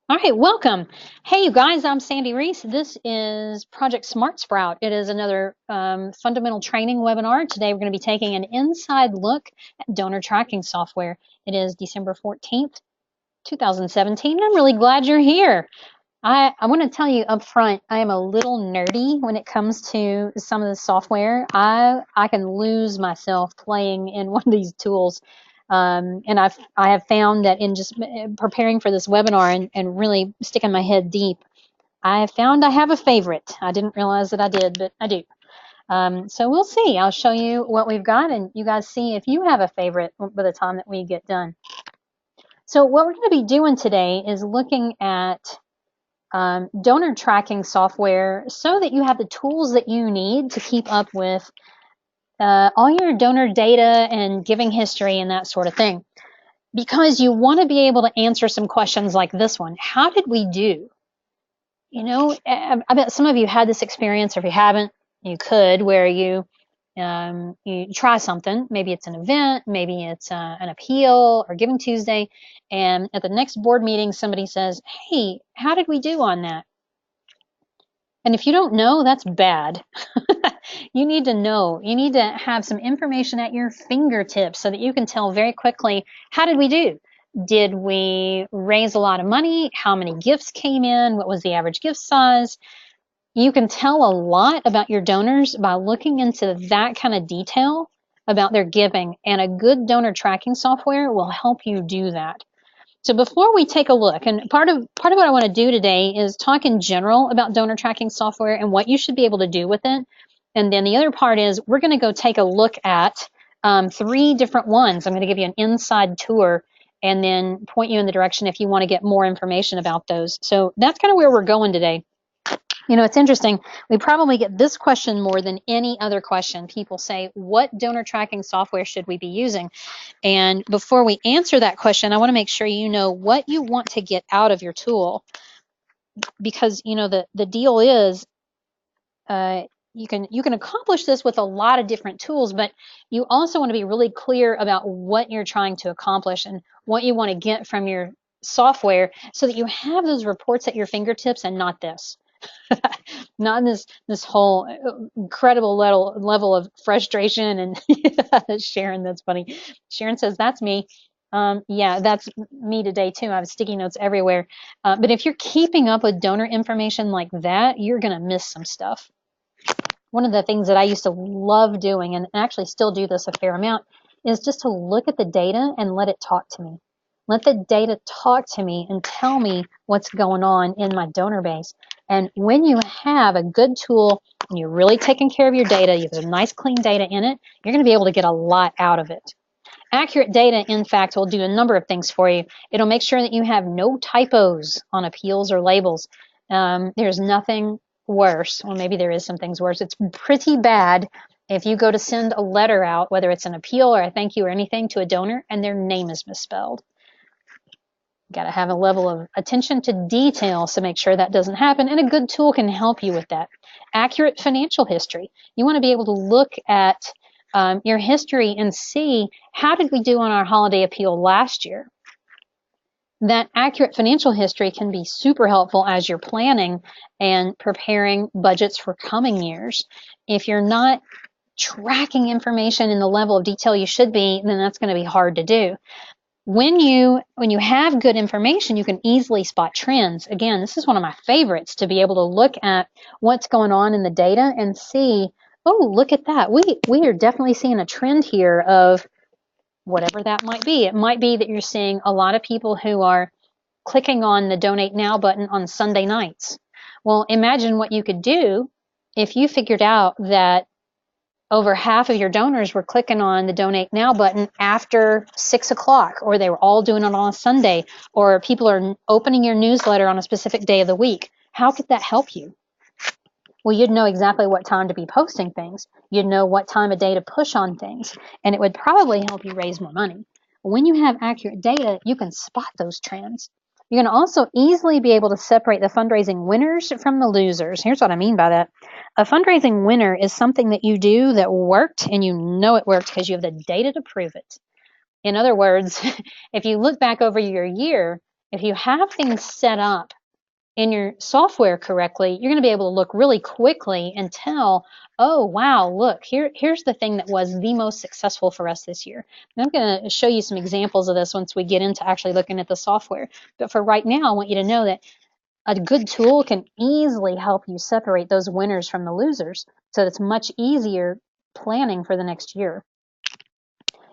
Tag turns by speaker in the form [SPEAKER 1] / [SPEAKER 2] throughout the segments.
[SPEAKER 1] All right, welcome. Hey, you guys, I'm Sandy Reese. This is Project SmartSprout. It is another fundamental training webinar. Today, we're going to be taking an inside look at donor tracking software. It is December 14th, 2017. I'm really glad you're here. I want to tell you up front, I am a little nerdy when it comes to some of the software. I can lose myself playing in one of these tools. And I have found that in just preparing for this webinar and really sticking my head deep, I have found I have a favorite. I didn't realize that I did, but I do. So we'll see. I'll show you what we've got, and you guys see if you have a favorite by the time that we get done. So what we're going to be doing today is looking at donor tracking software so that you have the tools that you need to keep up with all your donor data and giving history and that sort of thing. Because you want to be able to answer some questions like this one. How did we do? You know, I bet some of you had this experience, or if you haven't, you could, where you try something. Maybe it's an event, maybe it's an appeal or Giving Tuesday, and at the next board meeting, somebody says, "Hey, how did we do on that?" And if you don't know, that's bad. You need to know. You need to have some information at your fingertips so that you can tell very quickly, how did we do? Did we raise a lot of money? How many gifts came in? What was the average gift size? You can tell a lot about your donors by looking into that kind of detail about their giving, and a good donor tracking software will help you do that. So before we take a look, and part of what I want to do today is talk in general about donor tracking software and what you should be able to do with it. And then the other part is we're going to go take a look at three different ones. I'm going to give you an inside tour and then point you in the direction if you want to get more information about those. So that's kind of where we're going today. You know, it's interesting. We probably get this question more than any other question. People say, what donor tracking software should we be using? And before we answer that question, I want to make sure you know what you want to get out of your tool. Because, you know, the deal is you can accomplish this with a lot of different tools, but you also want to be really clear about what you're trying to accomplish and what you want to get from your software so that you have those reports at your fingertips and not this. Not this whole incredible level of frustration and Sharon, that's funny. Sharon says that's me. Yeah, that's me today too. I have sticky notes everywhere. But if you're keeping up with donor information like that, you're gonna miss some stuff. One of the things that I used to love doing, and actually still do this a fair amount, is just to look at the data and let it talk to me. Let the data talk to me and tell me what's going on in my donor base. And when you have a good tool and you're really taking care of your data, you have nice clean data in it, you're going to be able to get a lot out of it. Accurate data, in fact, will do a number of things for you. It'll make sure that you have no typos on appeals or labels. There's nothing worse, well, maybe there is some things worse. It's pretty bad if you go to send a letter out, whether it's an appeal or a thank you or anything, to a donor and their name is misspelled. Got to have a level of attention to detail to make sure that doesn't happen, and a good tool can help you with that. Accurate financial history. You want to be able to look at your history and see, how did we do on our holiday appeal last year? That accurate financial history can be super helpful as you're planning and preparing budgets for coming years. If you're not tracking information in the level of detail you should be, then that's going to be hard to do. When you have good information, you can easily spot trends. Again, this is one of my favorites, to be able to look at what's going on in the data and see, oh, look at that. We are definitely seeing a trend here of whatever that might be. It might be that you're seeing a lot of people who are clicking on the Donate Now button on Sunday nights. Well, imagine what you could do if you figured out that over half of your donors were clicking on the Donate Now button after 6 o'clock, or they were all doing it on a Sunday, or people are opening your newsletter on a specific day of the week. How could that help you? Well, you'd know exactly what time to be posting things. You'd know what time of day to push on things, and it would probably help you raise more money. When you have accurate data, you can spot those trends. You're going to also easily be able to separate the fundraising winners from the losers. Here's what I mean by that. A fundraising winner is something that you do that worked, and you know it worked because you have the data to prove it. In other words, if you look back over your year If you have things set up in your software correctly, you're going to be able to look really quickly and tell, oh, wow, look, here's the thing that was the most successful for us this year. And I'm going to show you some examples of this once we get into actually looking at the software. But for right now, I want you to know that a good tool can easily help you separate those winners from the losers, so it's much easier planning for the next year.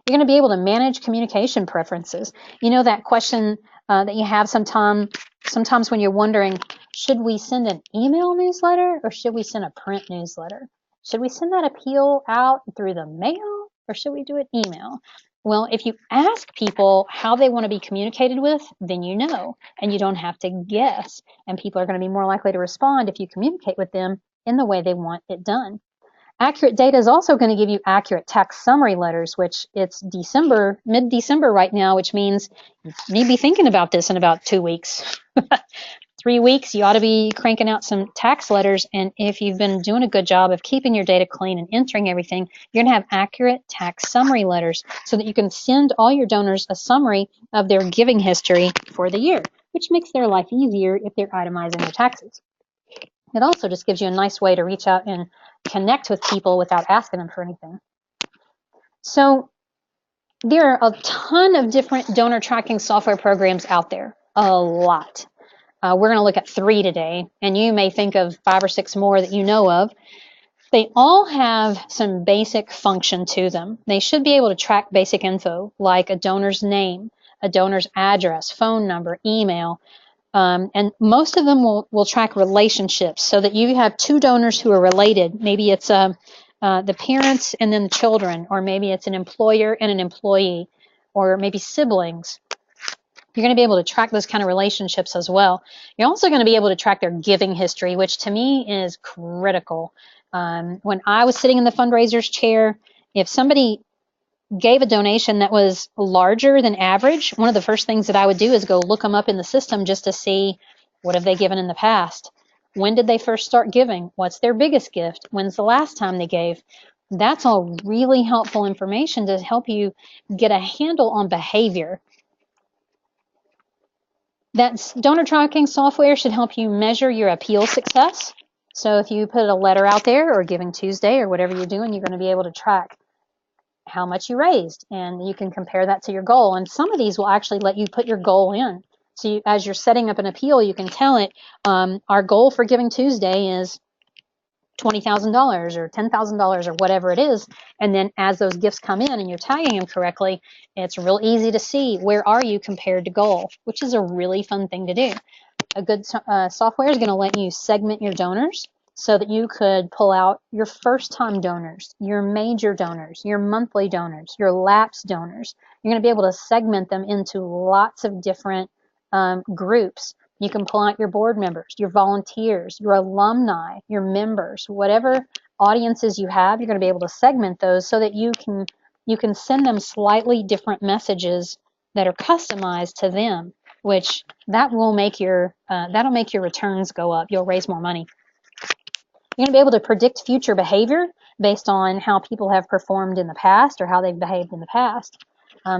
[SPEAKER 1] You're going to be able to manage communication preferences. You know that question that you have sometimes when you're wondering, should we send an email newsletter or should we send a print newsletter? Should we send that appeal out through the mail or should we do it email? Well, if you ask people how they want to be communicated with, then you know, and you don't have to guess. And people are going to be more likely to respond if you communicate with them in the way they want it done. Accurate data is also going to give you accurate tax summary letters, which it's December, mid-December right now, which means you need to be thinking about this in about 2 weeks. 3 weeks, you ought to be cranking out some tax letters. And if you've been doing a good job of keeping your data clean and entering everything, you're going to have accurate tax summary letters so that you can send all your donors a summary of their giving history for the year, which makes their life easier if they're itemizing their taxes. It also just gives you a nice way to reach out and connect with people without asking them for anything. So there are a ton of different donor tracking software programs out there, a lot. We're going to look at 3 today, and you may think of 5 or 6 more that you know of. They all have some basic function to them. They should be able to track basic info like a donor's name, a donor's address, phone number, email, and most of them will track relationships so that you have 2 donors who are related. Maybe it's the parents and then the children, or maybe it's an employer and an employee, or maybe siblings. You're going to be able to track those kind of relationships as well. You're also going to be able to track their giving history, which to me is critical. When I was sitting in the fundraiser's chair, if somebody gave a donation that was larger than average, one of the first things that I would do is go look them up in the system just to see what have they given in the past. When did they first start giving? What's their biggest gift? When's the last time they gave? That's all really helpful information to help you get a handle on behavior. That donor tracking software should help you measure your appeal success. So if you put a letter out there or Giving Tuesday or whatever you're doing, you're going to be able to track how much you raised, and you can compare that to your goal. And some of these will actually let you put your goal in. So as you're setting up an appeal, you can tell it, our goal for Giving Tuesday is $20,000 or $10,000 or whatever it is. And then as those gifts come in and you're tagging them correctly, it's real easy to see where are you compared to goal, which is a really fun thing to do. A good software is going to let you segment your donors so that you could pull out your first-time donors, your major donors, your monthly donors, your lapsed donors. You're going to be able to segment them into lots of different groups. You can pull out your board members, your volunteers, your alumni, your members, whatever audiences you have, you're going to be able to segment those so that you can send them slightly different messages that are customized to them, which that will make that'll make your returns go up. You'll raise more money. You're going to be able to predict future behavior based on how people have performed in the past or how they've behaved in the past.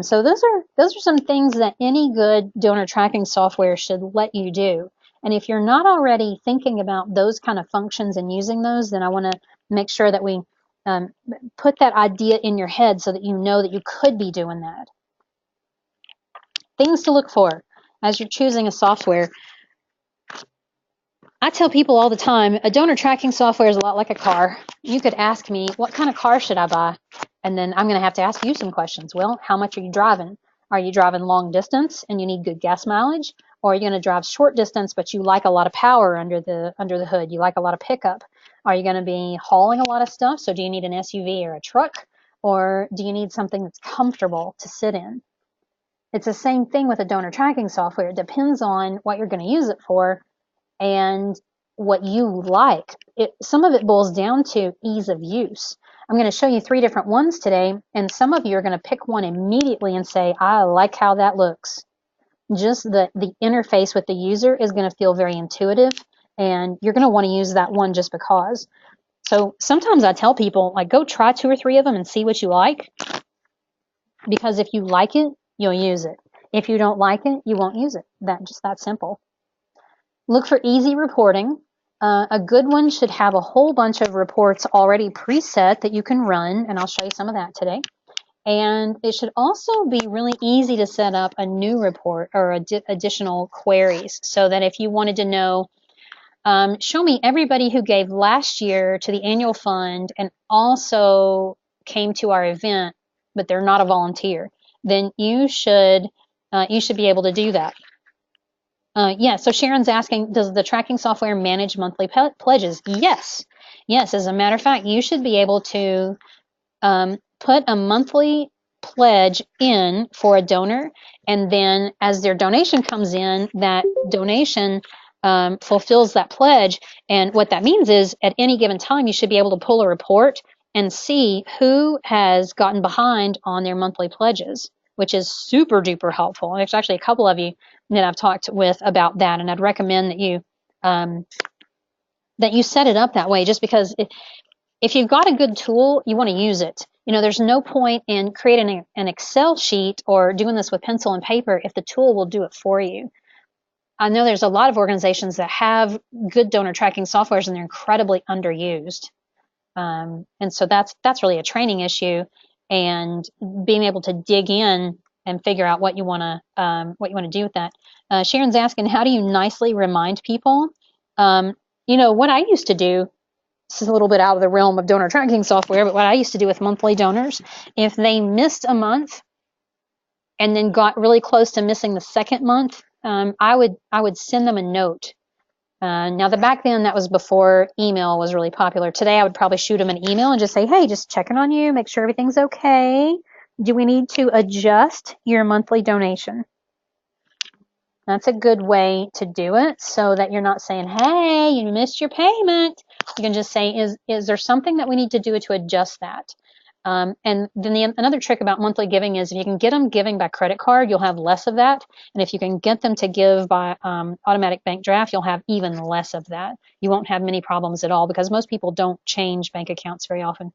[SPEAKER 1] So those are some things that any good donor tracking software should let you do. And if you're not already thinking about those kind of functions and using those, then I want to make sure that we put that idea in your head so that you know that you could be doing that. Things to look for as you're choosing a software. I tell people all the time, a donor tracking software is a lot like a car. You could ask me, what kind of car should I buy? And then I'm going to have to ask you some questions. Well, how much are you driving? Are you driving long distance and you need good gas mileage? Or are you going to drive short distance, but you like a lot of power under the hood? You like a lot of pickup? Are you going to be hauling a lot of stuff? So do you need an SUV or a truck? Or do you need something that's comfortable to sit in? It's the same thing with a donor tracking software. It depends on what you're going to use it for and what you like. Some of it boils down to ease of use. I'm going to show you 3 different ones today, and some of you are going to pick one immediately and say, I like how that looks. Just the interface with the user is going to feel very intuitive, and you're going to want to use that one just because. So sometimes I tell people, like, go try 2 or 3 of them and see what you like, because if you like it, you'll use it. If you don't like it, you won't use it. Just that simple. Look for easy reporting. A good one should have a whole bunch of reports already preset that you can run, and I'll show you some of that today. And it should also be really easy to set up a new report or additional queries, so that if you wanted to know, show me everybody who gave last year to the annual fund and also came to our event, but they're not a volunteer, then you should be able to do that. Yeah, so Sharon's asking, does the tracking software manage monthly pledges? Yes. Yes, as a matter of fact, you should be able to put a monthly pledge in for a donor, and then as their donation comes in, that donation fulfills that pledge. And what that means is at any given time, you should be able to pull a report and see who has gotten behind on their monthly pledges, which is super duper helpful. And there's actually a couple of you that I've talked with about that, and I'd recommend that you set it up that way, just because if you've got a good tool, you want to use it. You know, there's no point in creating an Excel sheet or doing this with pencil and paper if the tool will do it for you. I know there's a lot of organizations that have good donor tracking softwares and they're incredibly underused. And so that's really a training issue, and being able to dig in and figure out what you want to do with that. Sharon's asking, how do you nicely remind people? You know, what I used to do, this is a little bit out of the realm of donor tracking software, but what I used to do with monthly donors, if they missed a month and then got really close to missing the second month, I would send them a note. Now, back then, that was before email was really popular. Today, I would probably shoot them an email and just say, hey, just checking on you, make sure everything's okay. Do we need to adjust your monthly donation? That's a good way to do it, so that you're not saying, hey, you missed your payment. You can just say, is there something that we need to do to adjust that? And then another trick about monthly giving is if you can get them giving by credit card, you'll have less of that. And if you can get them to give by automatic bank draft, you'll have even less of that. You won't have many problems at all, because most people don't change bank accounts very often.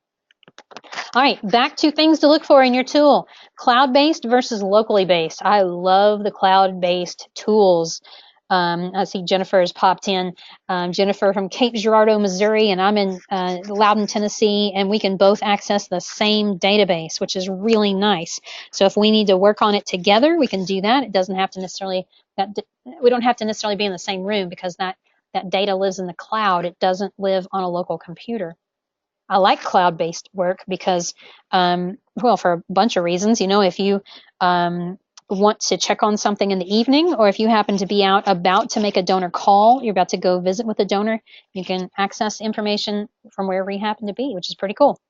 [SPEAKER 1] All right, back to things to look for in your tool. Cloud-based versus locally based. I love the cloud-based tools. I see Jennifer has popped in. Jennifer from Cape Girardeau, Missouri, and I'm in Loudon, Tennessee, and we can both access the same database, which is really nice. So if we need to work on it together, we can do that. It doesn't have to necessarily, we don't have to necessarily be in the same room, because that data lives in the cloud. It doesn't live on a local computer. I like cloud-based work because, well, for a bunch of reasons. You know, if you want to check on something in the evening, or if you happen to be about to make a donor call, you're about to go visit with a donor, you can access information from wherever you happen to be, which is pretty cool.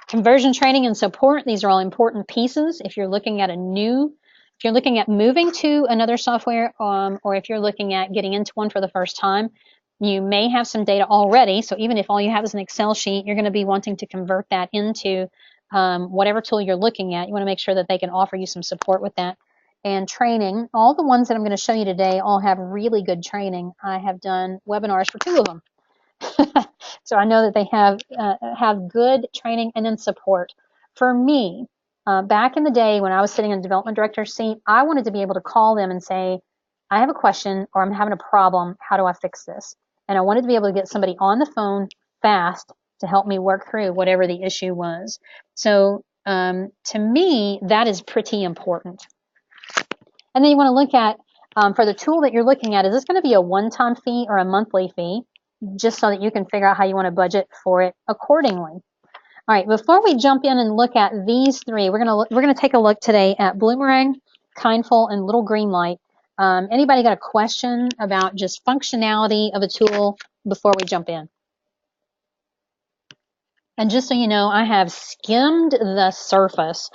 [SPEAKER 1] Conversion training and support, these are all important pieces. If you're looking at moving to another software, or if you're looking at getting into one for the first time, you may have some data already. So even if all you have is an Excel sheet, you're going to be wanting to convert that into whatever tool you're looking at. You want to make sure that they can offer you some support with that. And training, all the ones that I'm going to show you today all have really good training. I have done webinars for 2 of them. So I know that they have good training and then support. For me, back in the day when I was sitting in the development director's seat, I wanted to be able to call them and say, I have a question, or I'm having a problem. How do I fix this? And I wanted to be able to get somebody on the phone fast to help me work through whatever the issue was. So to me, that is pretty important. And then you want to look at, for the tool that you're looking at, is this going to be a one-time fee or a monthly fee? Just so that you can figure out how you want to budget for it accordingly. All right, before we jump in and look at these 3, we're gonna take a look today at Bloomerang, Kindful, and Little Green Light. Anybody got a question about just functionality of a tool before we jump in? And just so you know, I have skimmed the surface.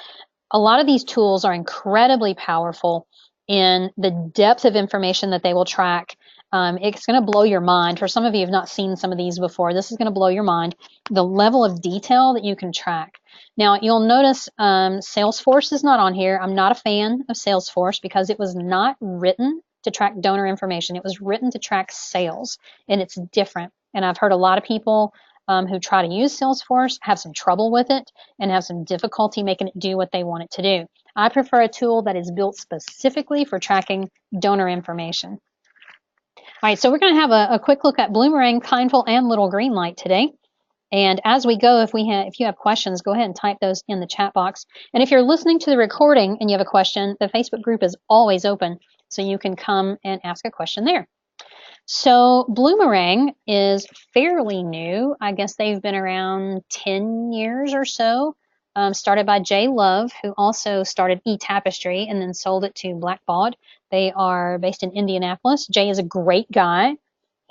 [SPEAKER 1] A lot of these tools are incredibly powerful in the depth of information that they will track. It's going to blow your mind. For some of you who have not seen some of these before, this is going to blow your mind. The level of detail that you can track. Now, you'll notice Salesforce is not on here. I'm not a fan of Salesforce because it was not written to track donor information. It was written to track sales, and it's different. And I've heard a lot of people who try to use Salesforce have some trouble with it and have some difficulty making it do what they want it to do. I prefer a tool that is built specifically for tracking donor information. All right, so we're going to have a quick look at Bloomerang, Kindful, and Little Greenlight today. And as we go, if you have questions, go ahead and type those in the chat box. And if you're listening to the recording and you have a question, the Facebook group is always open, so you can come and ask a question there. So Bloomerang is fairly new. I guess they've been around 10 years or so. Started by Jay Love, who also started eTapestry and then sold it to Blackbaud. They are based in Indianapolis. Jay is a great guy.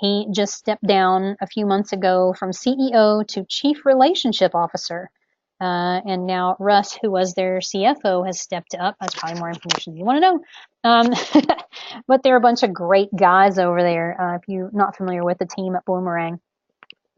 [SPEAKER 1] He just stepped down a few months ago from CEO to Chief Relationship Officer. And now Russ, who was their CFO, has stepped up. That's probably more information you want to know. But they're a bunch of great guys over there, if you're not familiar with the team at Bloomerang.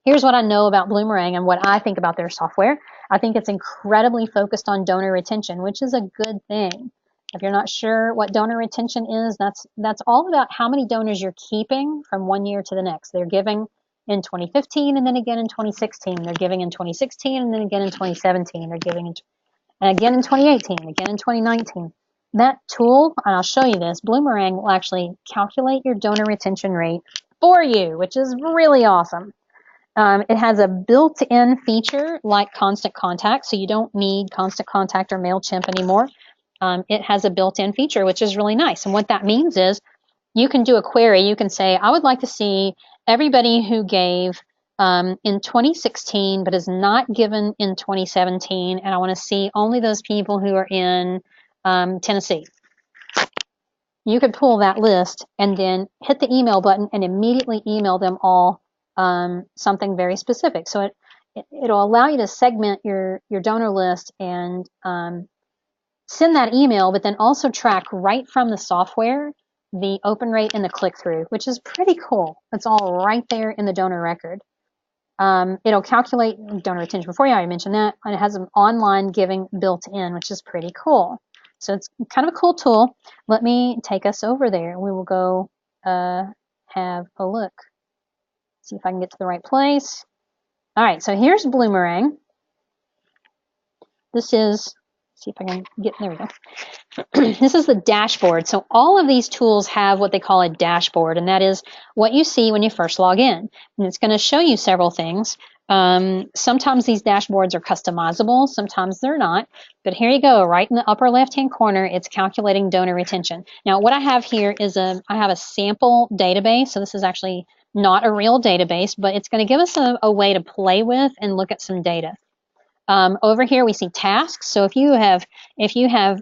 [SPEAKER 1] Here's what I know about Bloomerang and what I think about their software. I think it's incredibly focused on donor retention, which is a good thing. If you're not sure what donor retention is, that's all about how many donors you're keeping from one year to the next. They're giving in 2015 and then again in 2016. They're giving in 2016 and then again in 2017. They're giving again in 2018, again in 2019. That tool, and I'll show you this, Bloomerang will actually calculate your donor retention rate for you, which is really awesome. It has a built-in feature like Constant Contact, so you don't need Constant Contact or MailChimp anymore. It has a built-in feature, which is really nice. And what that means is you can do a query. You can say, I would like to see everybody who gave in 2016 but is not given in 2017, and I want to see only those people who are in Tennessee. You could pull that list and then hit the email button and immediately email them all something very specific. So it'll allow you to segment your donor list and send that email, but then also track right from the software the open rate and the click-through, which is pretty cool. It's all right there in the donor record. It'll calculate donor retention before you. I mentioned that, and it has an online giving built in, which is pretty cool. So it's kind of a cool tool. Let me take us over there. We will go have a look. See if I can get to the right place. All right, so here's Bloomerang. This is, see if I can get, there we go. This is the dashboard. So all of these tools have what they call a dashboard, and that is what you see when you first log in. And it's going to show you several things. Sometimes these dashboards are customizable, sometimes they're not. But here you go, right in the upper left-hand corner, it's calculating donor retention. Now, what I have here is I have a sample database. So this is actually not a real database, but it's going to give us a way to play with and look at some data. Over here we see tasks. So if you have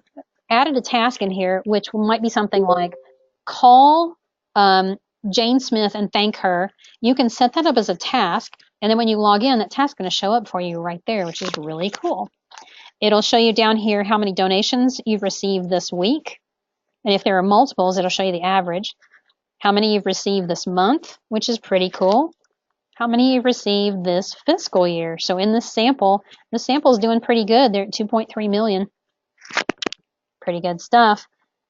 [SPEAKER 1] added a task in here, which might be something like call Jane Smith and thank her, you can set that up as a task, and then when you log in, that task is going to show up for you right there, which is really cool. It'll show you down here how many donations you've received this week, and if there are multiples, it'll show you the average. How many you've received this month, which is pretty cool. How many you've received this fiscal year. So in this sample is doing pretty good. They're at 2.3 million. Pretty good stuff.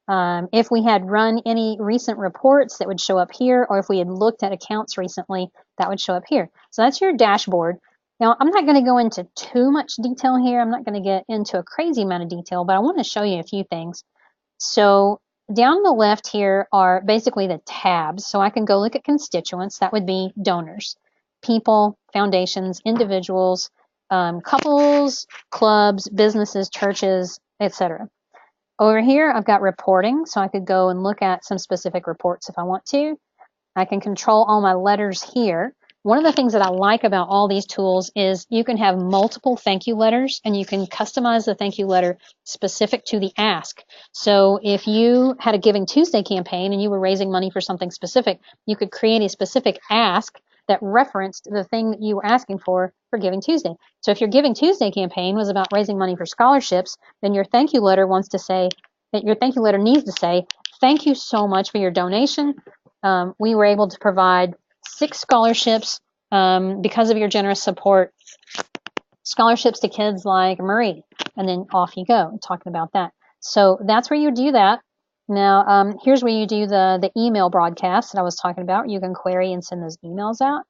[SPEAKER 1] If we had run any recent reports, that would show up here, or if we had looked at accounts recently, that would show up here. So that's your dashboard. Now, I'm not going to go into too much detail here. I'm not going to get into a crazy amount of detail, but I want to show you a few things. So down the left here are basically the tabs. So I can go look at constituents. That would be donors, people, foundations, individuals, couples, clubs, businesses, churches, etc. Over here, I've got reporting, so I could go and look at some specific reports if I want to. I can control all my letters here. One of the things that I like about all these tools is you can have multiple thank you letters, and you can customize the thank you letter specific to the ask. So if you had a Giving Tuesday campaign and you were raising money for something specific, you could create a specific ask that referenced the thing that you were asking for Giving Tuesday. So if your Giving Tuesday campaign was about raising money for scholarships, then your thank you letter needs to say, thank you so much for your donation. We were able to provide 6 scholarships because of your generous support, scholarships to kids like Marie, and then off you go, talking about that. So that's where you do that. Now, here's where you do the email broadcast that I was talking about. You can query and send those emails out.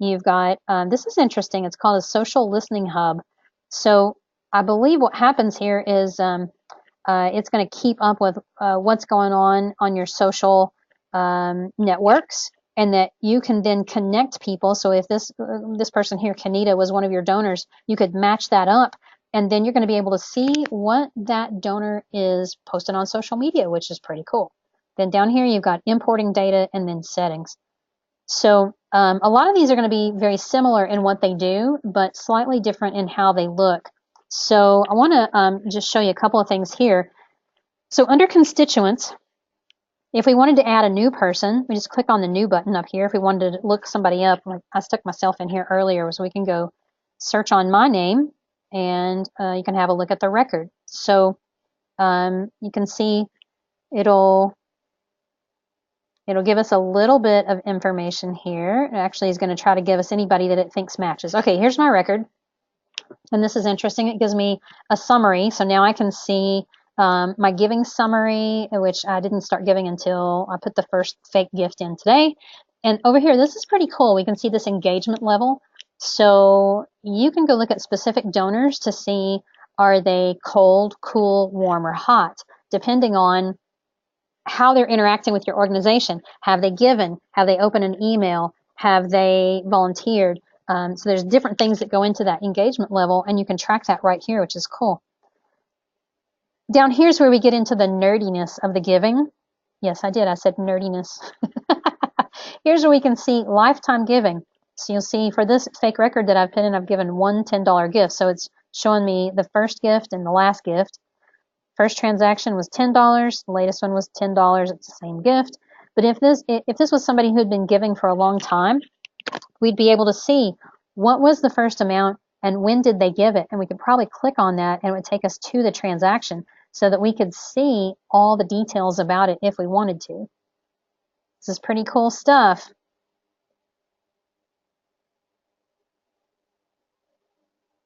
[SPEAKER 1] You've got, this is interesting, it's called a social listening hub. So I believe what happens here is It's going to keep up with what's going on your social networks, and that you can then connect people. So if this person here, Kanita, was one of your donors, you could match that up, and then you're going to be able to see what that donor is posting on social media, which is pretty cool. Then down here you've got importing data and then settings. So a lot of these are going to be very similar in what they do, but slightly different in how they look. So I want to just show you a couple of things here. So under constituents, if we wanted to add a new person, we just click on the new button up here. If we wanted to look somebody up, like I stuck myself in here earlier, so we can go search on my name, and you can have a look at the record. So you can see it'll give us a little bit of information here. It actually is going to try to give us anybody that it thinks matches. Okay, here's my record. And this is interesting. It gives me a summary. So now I can see my giving summary, which I didn't start giving until I put the first fake gift in today. And over here, this is pretty cool. We can see this engagement level. So you can go look at specific donors to see, are they cold, cool, warm, or hot, depending on how they're interacting with your organization. Have they given? Have they opened an email? Have they volunteered? So there's different things that go into that engagement level, and you can track that right here, which is cool. Down here's where we get into the nerdiness of the giving. Yes, I did. I said nerdiness. Here's where we can see lifetime giving. So you'll see for this fake record that I've put in, I've given one $10 gift. So it's showing me the first gift and the last gift. First transaction was $10. The latest one was $10. It's the same gift. But if this was somebody who'd been giving for a long time, we'd be able to see what was the first amount and when did they give it. And we could probably click on that, and it would take us to the transaction so that we could see all the details about it if we wanted to. This is pretty cool stuff.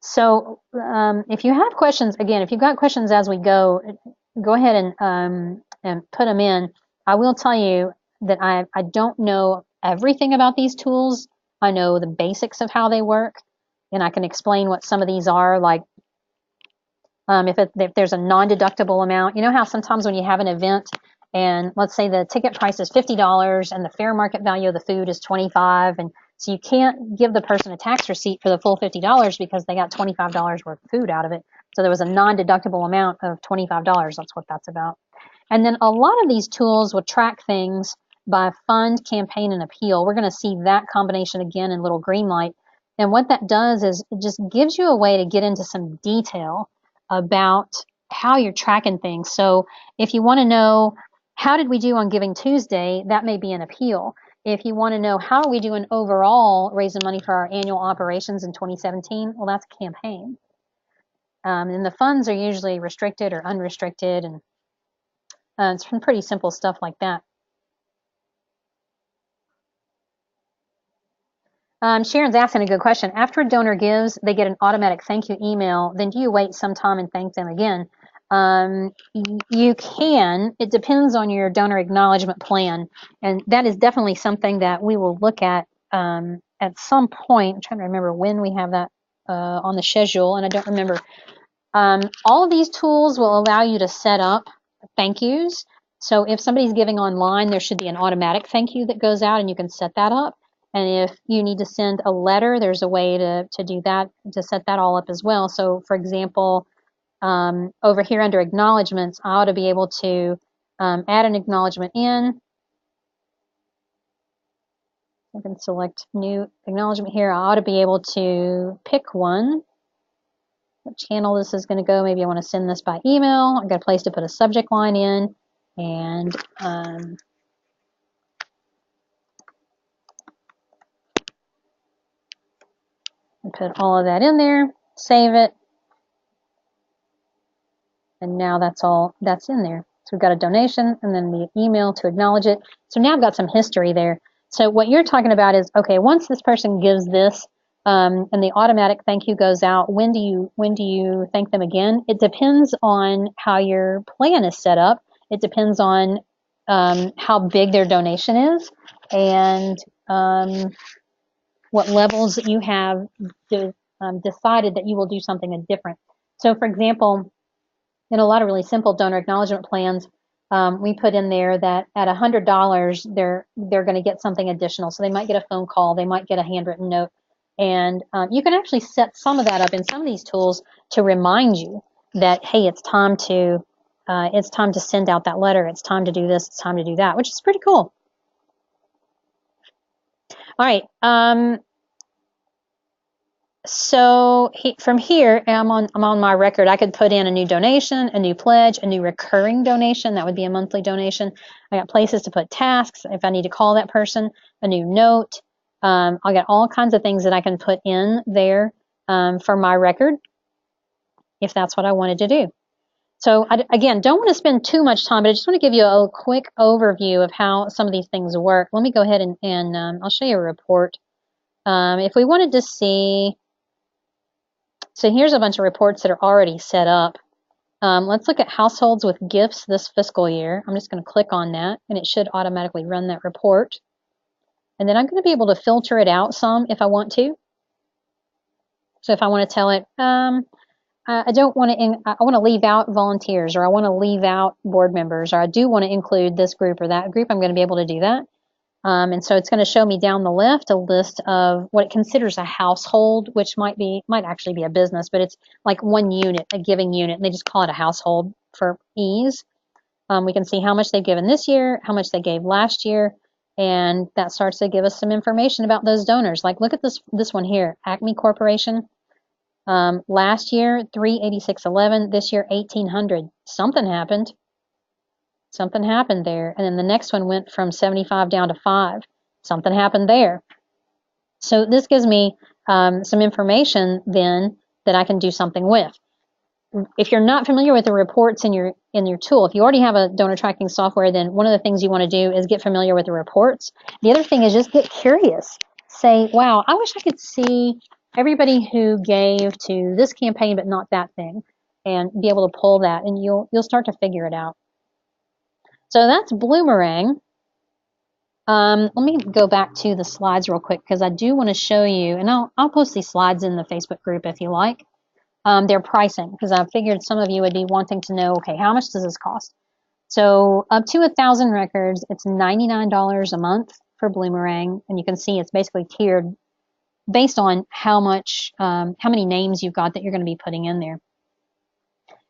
[SPEAKER 1] So if you have questions, again, if you've got questions as we go ahead and put them in. I will tell you that I don't know everything about these tools. I know the basics of how they work, and I can explain what some of these are, like if there's a non-deductible amount. You know how sometimes when you have an event and let's say the ticket price is $50 and the fair market value of the food is $25, and so you can't give the person a tax receipt for the full $50 because they got $25 worth of food out of it. So there was a non-deductible amount of $25. That's what that's about. And then a lot of these tools will track things by fund, campaign, and appeal. We're going to see that combination again in little green light. And what that does is it just gives you a way to get into some detail about how you're tracking things. So if you want to know how did we do on Giving Tuesday, that may be an appeal. If you want to know how are we doing overall raising money for our annual operations in 2017, well, that's a campaign. And the funds are usually restricted or unrestricted, and it's pretty simple stuff like that. Sharon's asking a good question. After a donor gives, they get an automatic thank you email. Then do you wait some time and thank them again? You can. It depends on your donor acknowledgement plan, and that is definitely something that we will look at some point. I'm trying to remember when we have that on the schedule, and I don't remember. All of these tools will allow you to set up thank yous. So if somebody's giving online, there should be an automatic thank you that goes out, and you can set that up. And if you need to send a letter, there's a way to do that, to set that all up as well. So for example, over here under acknowledgements, I ought to be able to add an acknowledgement in. I can select new acknowledgement here. I ought to be able to pick one. What channel this is going to go. Maybe I want to send this by email. I've got a place to put a subject line in, and put all of that in there, save it, and now that's in there. So we've got a donation and then the email to acknowledge it. So now I've got some history there. So what you're talking about is, okay, once this person gives this and the automatic thank you goes out, when do you thank them again? It depends on how your plan is set up. It depends on how big their donation is and what levels that you have decided that you will do something different. So for example, in a lot of really simple donor acknowledgement plans, we put in there that at $100, they're going to get something additional. So they might get a phone call, they might get a handwritten note, and you can actually set some of that up in some of these tools to remind you that, hey, it's time to send out that letter, it's time to do this, it's time to do that, which is pretty cool. All right. So from here, I'm on my record. I could put in a new donation, a new pledge, a new recurring donation. That would be a monthly donation. I got places to put tasks if I need to call that person, a new note. I got all kinds of things that I can put in there for my record if that's what I wanted to do. So again, don't want to spend too much time, but I just want to give you a quick overview of how some of these things work. Let me go ahead and I'll show you a report. If we wanted to see, so here's a bunch of reports that are already set up. Let's look at households with gifts this fiscal year. I'm just going to click on that, and it should automatically run that report. And then I'm going to be able to filter it out some if I want to. So if I want to tell it, I want to leave out volunteers, or I want to leave out board members, or I do want to include this group or that group, I'm going to be able to do that. And so it's going to show me down the left a list of what it considers a household, which might actually be a business, but it's like one unit, a giving unit, and they just call it a household for ease. We can see how much they've given this year, how much they gave last year, and that starts to give us some information about those donors. Like, look at this one here, Acme Corporation. Last year, $386.11. This year, $1,800. Something happened. Something happened there. And then the next one went from 75 down to 5. Something happened there. So this gives me some information then that I can do something with. If you're not familiar with the reports in your tool, if you already have a donor tracking software, then one of the things you want to do is get familiar with the reports. The other thing is just get curious. Say, wow, I wish I could see everybody who gave to this campaign but not that thing, and be able to pull that, and you'll start to figure it out. So that's Bloomerang. Let me go back to the slides real quick, because I do want to show you, and I'll post these slides in the Facebook group if you like. Their pricing, because I figured some of you would be wanting to know, okay, how much does this cost? So up to 1,000 records, it's $99 a month for Bloomerang, and you can see it's basically tiered based on how many names you've got that you're going to be putting in there.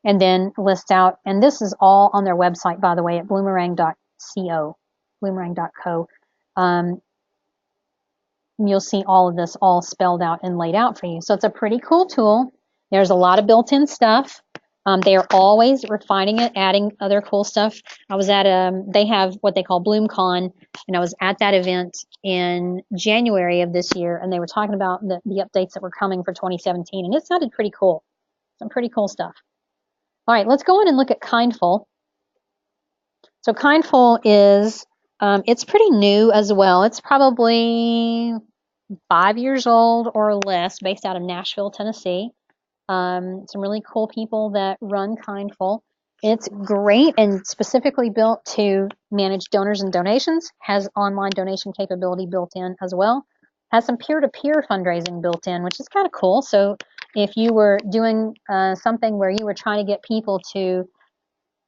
[SPEAKER 1] And then list out, and this is all on their website, by the way, at bloomerang.co, bloomerang.co. You'll see all of this all spelled out and laid out for you. So it's a pretty cool tool. There's a lot of built-in stuff. They are always refining it, adding other cool stuff. I was at they have what they call BloomCon, and I was at that event in January of this year, and they were talking about the updates that were coming for 2017, and it sounded pretty cool. Some pretty cool stuff. All right, let's go on and look at Kindful. So Kindful is, it's pretty new as well. It's probably 5 years old or less, based out of Nashville, Tennessee. Some really cool people that run Kindful. It's great and specifically built to manage donors and donations, has online donation capability built in as well, has some peer-to-peer fundraising built in, which is kind of cool. So if you were doing something where you were trying to get people to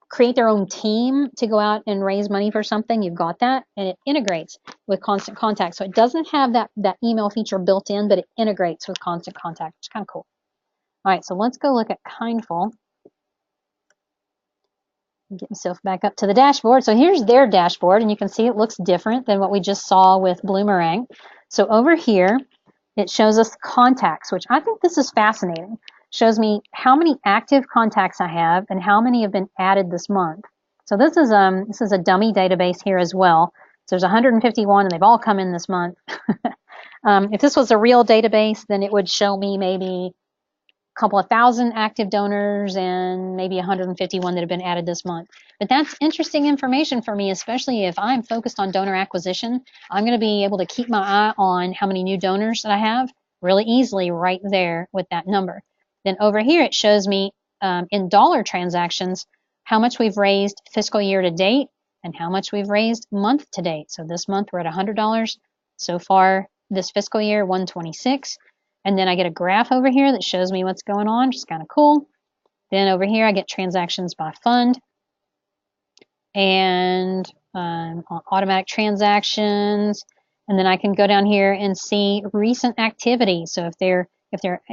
[SPEAKER 1] create their own team to go out and raise money for something, you've got that, and it integrates with Constant Contact. So it doesn't have that email feature built in, but it integrates with Constant Contact, which is kind of cool. All right, so let's go look at Kindful. Get myself back up to the dashboard. So here's their dashboard, and you can see it looks different than what we just saw with Bloomerang. So over here, it shows us contacts, which I think this is fascinating. Shows me how many active contacts I have and how many have been added this month. So this is a dummy database here as well. So there's 151, and they've all come in this month. If this was a real database, then it would show me maybe a couple of thousand active donors and maybe 151 that have been added this month. But that's interesting information for me, especially if I'm focused on donor acquisition. I'm going to be able to keep my eye on how many new donors that I have really easily right there with that number. Then over here, it shows me in dollar transactions how much we've raised fiscal year to date and how much we've raised month to date. So this month we're at $100. So far this fiscal year, $126. And then I get a graph over here that shows me what's going on, which is kind of cool. Then over here, I get transactions by fund and automatic transactions. And then I can go down here and see recent activity. So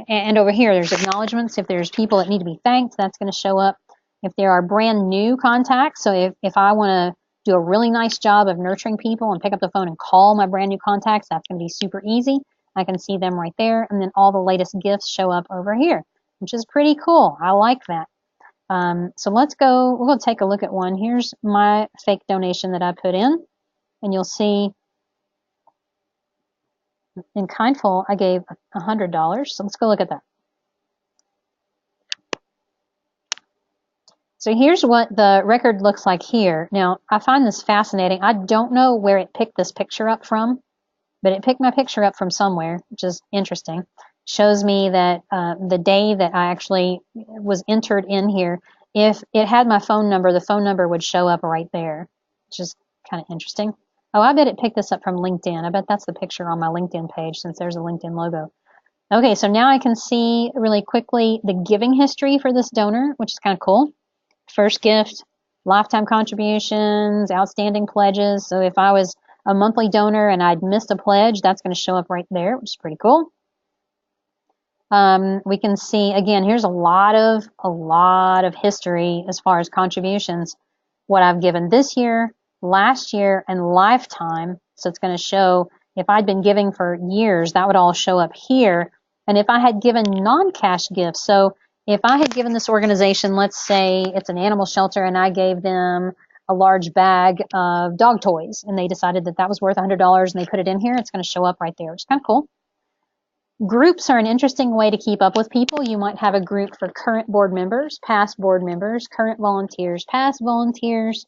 [SPEAKER 1] and over here, there's acknowledgments. If there's people that need to be thanked, that's going to show up. If there are brand new contacts, so if I want to do a really nice job of nurturing people and pick up the phone and call my brand new contacts, that's going to be super easy. I can see them right there. And then all the latest gifts show up over here, which is pretty cool. I like that. So we're going to take a look at one. Here's my fake donation that I put in, and you'll see in Kindful, I gave $100. So let's go look at that. So here's what the record looks like here. Now, I find this fascinating. I don't know where it picked this picture up from, but it picked my picture up from somewhere, which is interesting. Shows me that the day that I actually was entered in here, if it had my phone number, the phone number would show up right there, which is kind of interesting. Oh, I bet it picked this up from LinkedIn. I bet that's the picture on my LinkedIn page since there's a LinkedIn logo. Okay, so now I can see really quickly the giving history for this donor, which is kind of cool. First gift, lifetime contributions, outstanding pledges. So if I was a monthly donor and I'd missed a pledge, that's going to show up right there, which is pretty cool. We can see, again, here's a lot of history as far as contributions, what I've given this year, last year, and lifetime. So it's going to show if I'd been giving for years, that would all show up here. And if I had given non-cash gifts, so if I had given this organization, let's say it's an animal shelter, and I gave them a large bag of dog toys, and they decided that that was worth $100, and they put it in here, it's going to show up right there, which is kind of cool. Groups are an interesting way to keep up with people. You might have a group for current board members, past board members, current volunteers, past volunteers.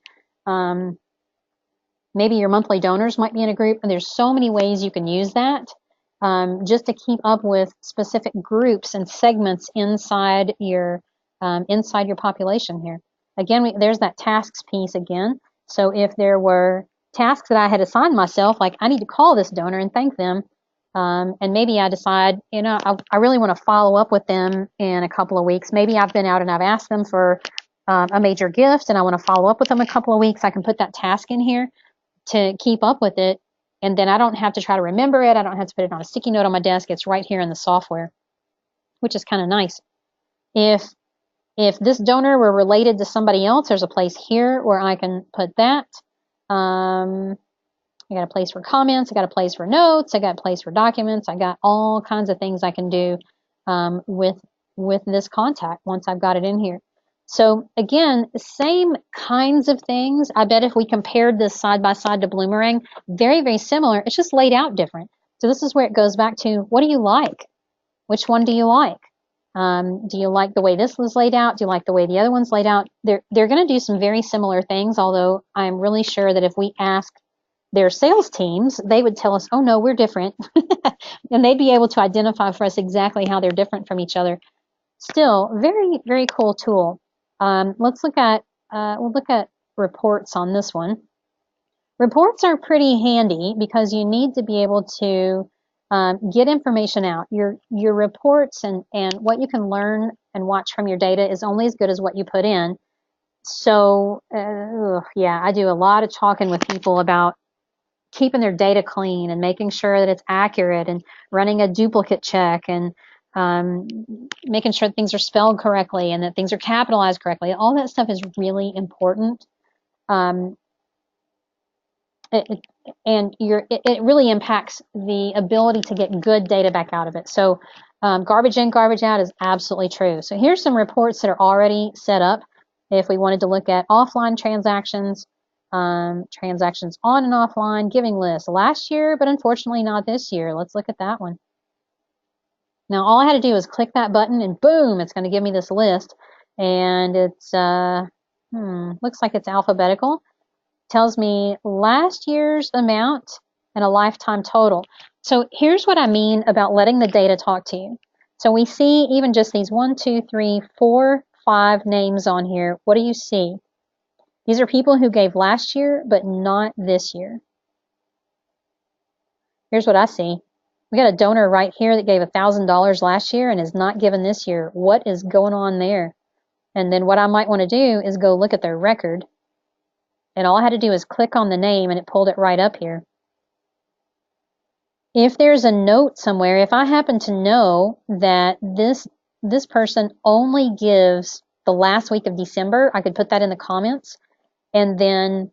[SPEAKER 1] Maybe your monthly donors might be in a group, and there's so many ways you can use that just to keep up with specific groups and segments inside your population here. Again, there's that tasks piece again. So if there were tasks that I had assigned myself, like I need to call this donor and thank them, and maybe I decide, I really want to follow up with them in a couple of weeks. Maybe I've been out and I've asked them for a major gift, and I want to follow up with them a couple of weeks. I can put that task in here to keep up with it, and then I don't have to try to remember it. I don't have to put it on a sticky note on my desk. It's right here in the software, which is kind of nice. If this donor were related to somebody else, there's a place here where I can put that. I got a place for comments. I got a place for notes. I got a place for documents. I got all kinds of things I can do with this contact once I've got it in here. So again, same kinds of things. I bet if we compared this side by side to Bloomerang, very, very similar. It's just laid out different. So this is where it goes back to, what do you like? Which one do you like? Do you like the way this was laid out? Do you like the way the other one's laid out? They're going to do some very similar things, although I'm really sure that if we ask their sales teams, they would tell us, oh no, we're different. And they'd be able to identify for us exactly how they're different from each other. Still, very, very cool tool. Let's look at, we'll look at reports on this one. Reports are pretty handy because you need to be able to get information out. Your reports and what you can learn and watch from your data is only as good as what you put in. So, yeah, I do a lot of talking with people about keeping their data clean and making sure that it's accurate and running a duplicate check and making sure that things are spelled correctly and that things are capitalized correctly. All that stuff is really important. It really impacts the ability to get good data back out of it. So garbage in, garbage out is absolutely true. So here's some reports that are already set up. If we wanted to look at offline transactions, transactions on and offline, giving list last year, but unfortunately not this year. Let's look at that one. Now all I had to do was click that button and boom, it's going to give me this list. And it's, looks like it's alphabetical. Tells me last year's amount and a lifetime total. So here's what I mean about letting the data talk to you. So we see even just these 1, 2, 3, 4, 5 names on here. What do you see? These are people who gave last year, but not this year. Here's what I see. We got a donor right here that gave $1,000 last year and is not given this year. What is going on there? And then what I might want to do is go look at their record. And all I had to do is click on the name and it pulled it right up here. If there's a note somewhere, if I happen to know that this person only gives the last week of December, I could put that in the comments. And then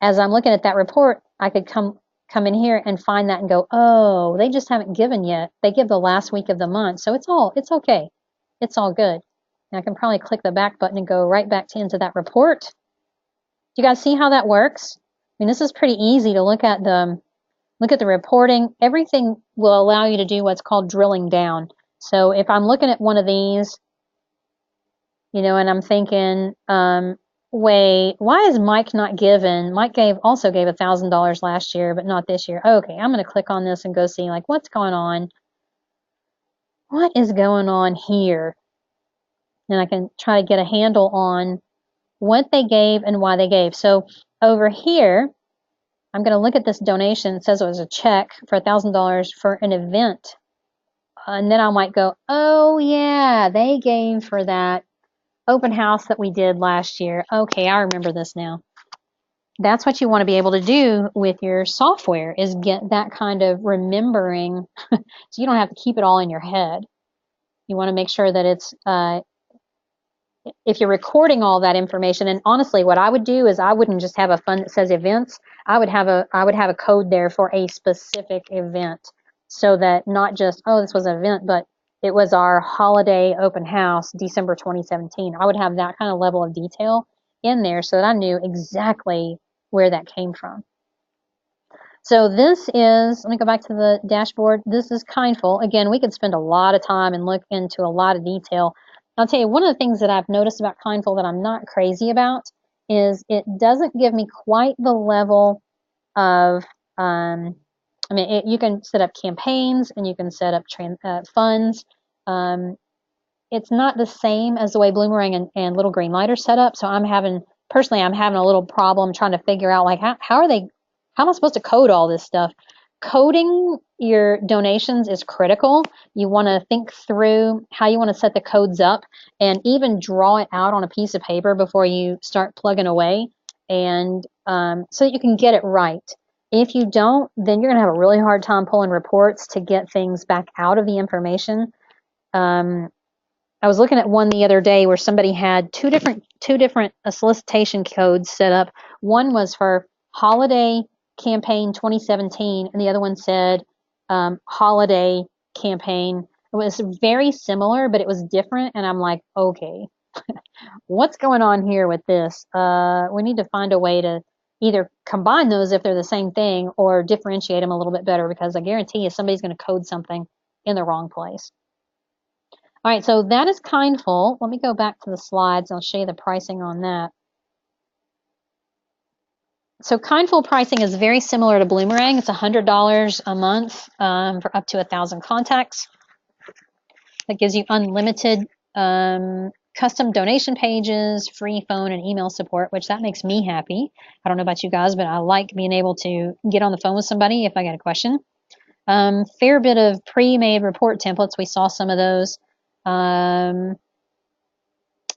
[SPEAKER 1] as I'm looking at that report, I could come in here and find that and go, oh, they just haven't given yet. They give the last week of the month. So it's okay. It's all good. And I can probably click the back button and go right back into that report. Do you guys see how that works? I mean, this is pretty easy to look at the reporting. Everything will allow you to do what's called drilling down. So if I'm looking at one of these, you know, and I'm thinking, wait, why is Mike not given? Mike also gave $1,000 last year, but not this year. Okay, I'm going to click on this and go see, like, what's going on? What is going on here? And I can try to get a handle on what they gave and why they gave. So over here, I'm going to look at this donation. It says it was a check for $1,000 for an event. And then I might go, oh yeah, they gave for that open house that we did last year. Okay, I remember this now. That's what you want to be able to do with your software, is get that kind of remembering so you don't have to keep it all in your head. You want to make sure that it's, if you're recording all that information, and honestly, what I would do is I wouldn't just have a fund that says events. I would have a code there for a specific event, so that not just, oh, this was an event, but it was our holiday open house, December 2017. I would have that kind of level of detail in there so that I knew exactly where that came from. So this is, let me go back to the dashboard. This is Kindful. Again, we could spend a lot of time and look into a lot of detail. I'll tell you, one of the things that I've noticed about Kindful that I'm not crazy about is it doesn't give me quite the level of, I mean, you can set up campaigns and you can set up funds. It's not the same as the way Bloomerang and Little Green Light are set up. So I'm having a little problem trying to figure out, like, how am I supposed to code all this stuff? Coding your donations is critical. You want to think through how you want to set the codes up and even draw it out on a piece of paper before you start plugging away, and so that you can get it right. If you don't, then you're going to have a really hard time pulling reports to get things back out of the information. I was looking at one the other day where somebody had two different solicitation codes set up. One was for holiday campaign 2017, and the other one said holiday campaign. It was very similar, but it was different, and I'm like, okay, what's going on here with this? We need to find a way to either combine those if they're the same thing, or differentiate them a little bit better, because I guarantee you somebody's going to code something in the wrong place. All right, so that is Kindful. Let me go back to the slides. I'll show you the pricing on that. So Kindful pricing is very similar to Bloomerang. It's $100 a month for up to 1,000 contacts. That gives you unlimited custom donation pages, free phone and email support, which that makes me happy. I don't know about you guys, but I like being able to get on the phone with somebody if I got a question. Fair bit of pre-made report templates. We saw some of those.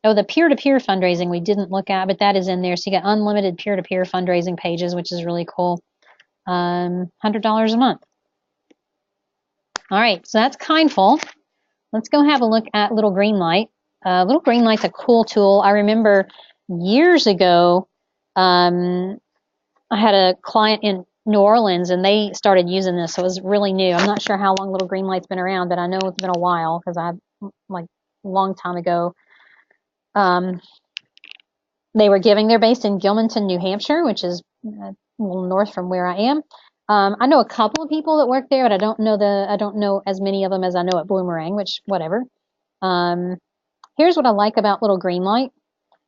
[SPEAKER 1] Oh, the peer-to-peer fundraising we didn't look at, but that is in there. So you get unlimited peer-to-peer fundraising pages, which is really cool. $100 a month. All right, so that's Kindful. Let's go have a look at Little Green Light. Little Green Light's a cool tool. I remember years ago, I had a client in New Orleans, and they started using this, so it was really new. I'm not sure how long Little Green Light's been around, but I know it's been a while, because like a long time ago, they're based in Gilmanton, New Hampshire, which is a little north from where I am. I know a couple of people that work there, but I don't know as many of them as I know at Bloomerang, which whatever. Here's what I like about Little Green Light.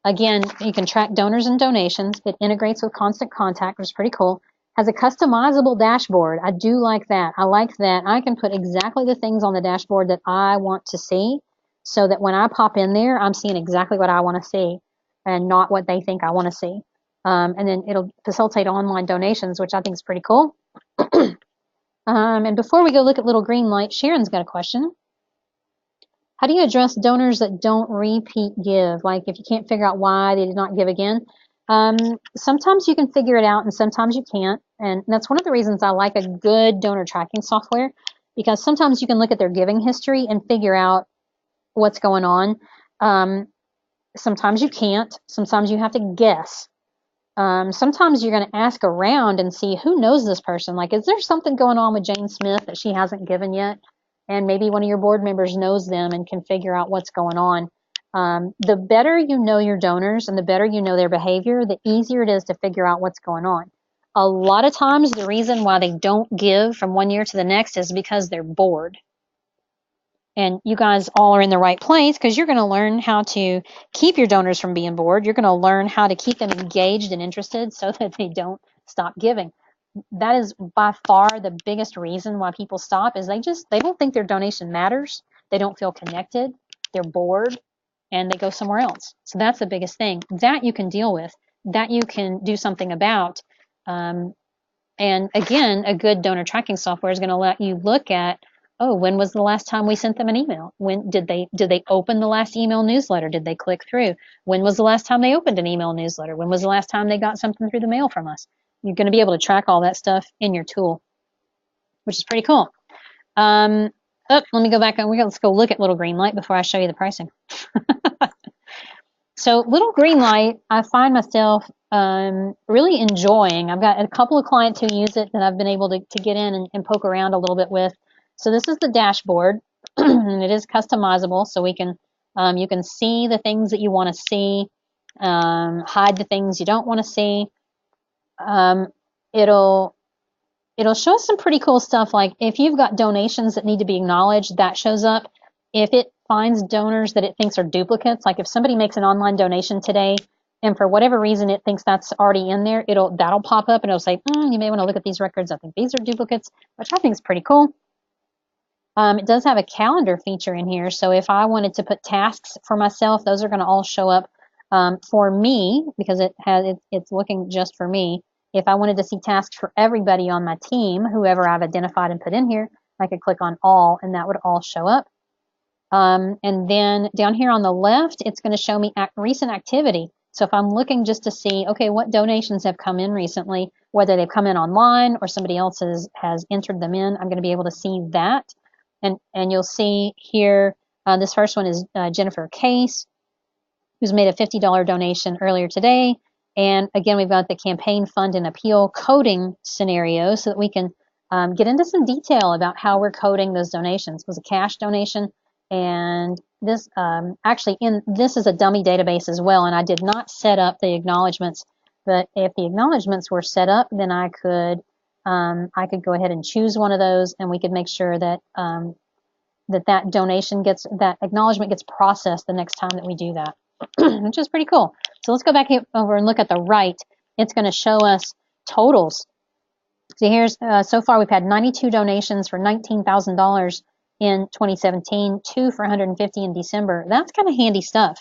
[SPEAKER 1] Again, you can track donors and donations. It integrates with Constant Contact, which is pretty cool. Has a customizable dashboard. I do like that. I like that I can put exactly the things on the dashboard that I want to see, so that when I pop in there, I'm seeing exactly what I want to see and not what they think I want to see. And then it'll facilitate online donations, which I think is pretty cool. And before we go look at Little Green Light, Sharon's got a question. How do you address donors that don't repeat give? Like if you can't figure out why they did not give again, sometimes you can figure it out and sometimes you can't. And that's one of the reasons I like a good donor tracking software, because sometimes you can look at their giving history and figure out what's going on. Sometimes you can't. Sometimes you have to guess. Sometimes you're going to ask around and see who knows this person. Like, is there something going on with Jane Smith that she hasn't given yet? And maybe one of your board members knows them and can figure out what's going on. The better you know your donors and the better you know their behavior, the easier it is to figure out what's going on. A lot of times the reason why they don't give from one year to the next is because they're bored. And you guys all are in the right place, because you're going to learn how to keep your donors from being bored. You're going to learn how to keep them engaged and interested so that they don't stop giving. That is by far the biggest reason why people stop, is they don't think their donation matters. They don't feel connected. They're bored and they go somewhere else. So that's the biggest thing that you can deal with, that you can do something about. And again, a good donor tracking software is going to let you look at, oh, when was the last time we sent them an email? When did they open the last email newsletter? Did they click through? When was the last time they opened an email newsletter? When was the last time they got something through the mail from us? You're going to be able to track all that stuff in your tool, which is pretty cool. Let me go back and let's go look at Little Green Light before I show you the pricing. So Little Green Light, I find myself really enjoying. I've got a couple of clients who use it that I've been able to get in and poke around a little bit with. So this is the dashboard, and it is customizable, so we can you can see the things that you want to see, hide the things you don't want to see. It'll show us some pretty cool stuff, like if you've got donations that need to be acknowledged, that shows up. If it finds donors that it thinks are duplicates, like if somebody makes an online donation today and for whatever reason it thinks that's already in there, that'll pop up and it'll say, you may want to look at these records. I think these are duplicates, which I think is pretty cool. It does have a calendar feature in here, so if I wanted to put tasks for myself, those are going to all show up for me, because it's looking just for me. If I wanted to see tasks for everybody on my team, whoever I've identified and put in here, I could click on all and that would all show up. And then down here on the left, it's going to show me recent activity. So if I'm looking just to see, okay, what donations have come in recently, whether they've come in online or somebody else has entered them in, I'm going to be able to see that. And you'll see here, this first one is Jennifer Case, who's made a $50 donation earlier today. And again, we've got the campaign fund and appeal coding scenario so that we can get into some detail about how we're coding those donations. It was a cash donation, and this this is a dummy database as well, and I did not set up the acknowledgments, but if the acknowledgments were set up, then I could go ahead and choose one of those, and we could make sure that that acknowledgement gets processed the next time that we do that, which is pretty cool. So let's go back over and look at the right. It's going to show us totals. So here's so far we've had 92 donations for $19,000 in 2017, 2 for $150 in December. That's kind of handy stuff.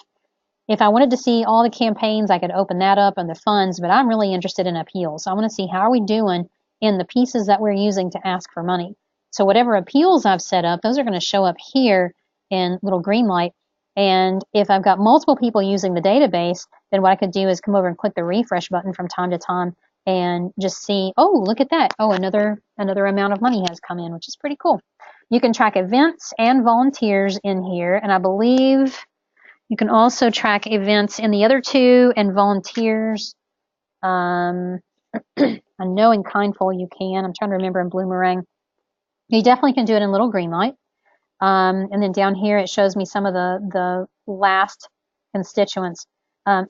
[SPEAKER 1] If I wanted to see all the campaigns, I could open that up and the funds, but I'm really interested in appeals. So I want to see how are we doing in the pieces that we're using to ask for money. So whatever appeals I've set up, those are going to show up here in Little Green Light. And if I've got multiple people using the database, then what I could do is come over and click the refresh button from time to time and just see, oh, look at that. Oh, another amount of money has come in, which is pretty cool. You can track events and volunteers in here, and I believe you can also track events in the other two and volunteers. I know in Kindful you can. I'm trying to remember in Bloomerang. You definitely can do it in Little Green Light. And then down here it shows me some of the last constituents.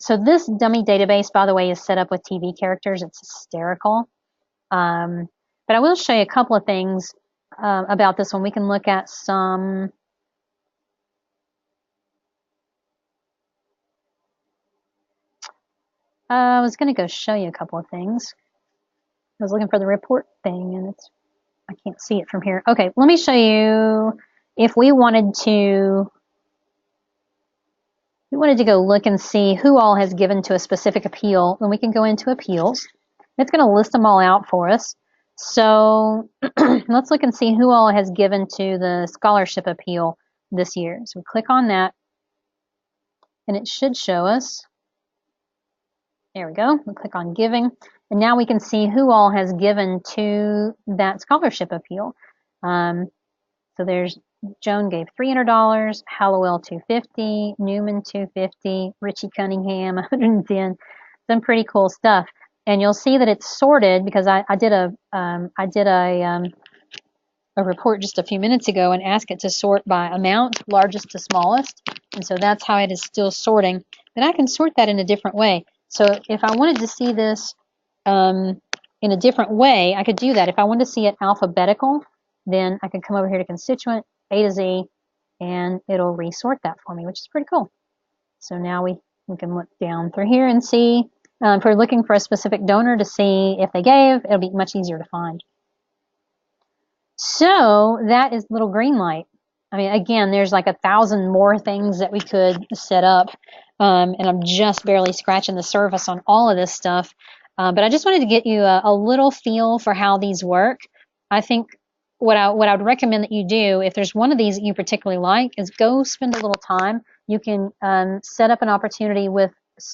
[SPEAKER 1] So this dummy database, by the way, is set up with TV characters. It's hysterical. But I will show you a couple of things about this one. We can look at some. I was going to go show you a couple of things. I was looking for the report thing, and I can't see it from here. Okay, let me show you. If we wanted to go look and see who all has given to a specific appeal, then we can go into appeals. It's going to list them all out for us. So let's look and see who all has given to the scholarship appeal. this year. So we click on that, and it should show us. There we go. We click on giving, and now we can see who all has given to that scholarship appeal. So there's Joan gave $300, Hallowell $250, Newman $250, Richie Cunningham $110. Some pretty cool stuff. And you'll see that it's sorted because I did a report just a few minutes ago and asked it to sort by amount, largest to smallest. And so that's how it is still sorting. But I can sort that in a different way. So if I wanted to see this in a different way, I could do that. If I wanted to see it alphabetical, then I could come over here to constituent, A to Z, and it'll resort that for me, which is pretty cool. So now we can look down through here and see, if we're looking for a specific donor to see if they gave, it'll be much easier to find. So that is little green light. I mean, again, there's like 1,000 more things that we could set up, and I'm just barely scratching the surface on all of this stuff. But I just wanted to get you a little feel for how these work. I think what I would recommend that you do, if there's one of these that you particularly like, is go spend a little time. You can set up an opportunity with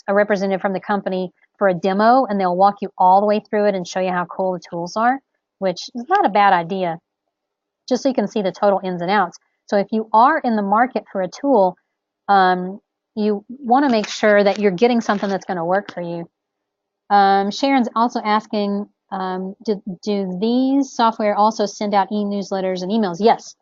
[SPEAKER 1] a representative from the company for a demo, and they'll walk you all the way through it and show you how cool the tools are, which is not a bad idea, just so you can see the total ins and outs. So if you are in the market for a tool, you want to make sure that you're getting something that's going to work for you. Sharon's also asking, do these software also send out e-newsletters and emails? Yes.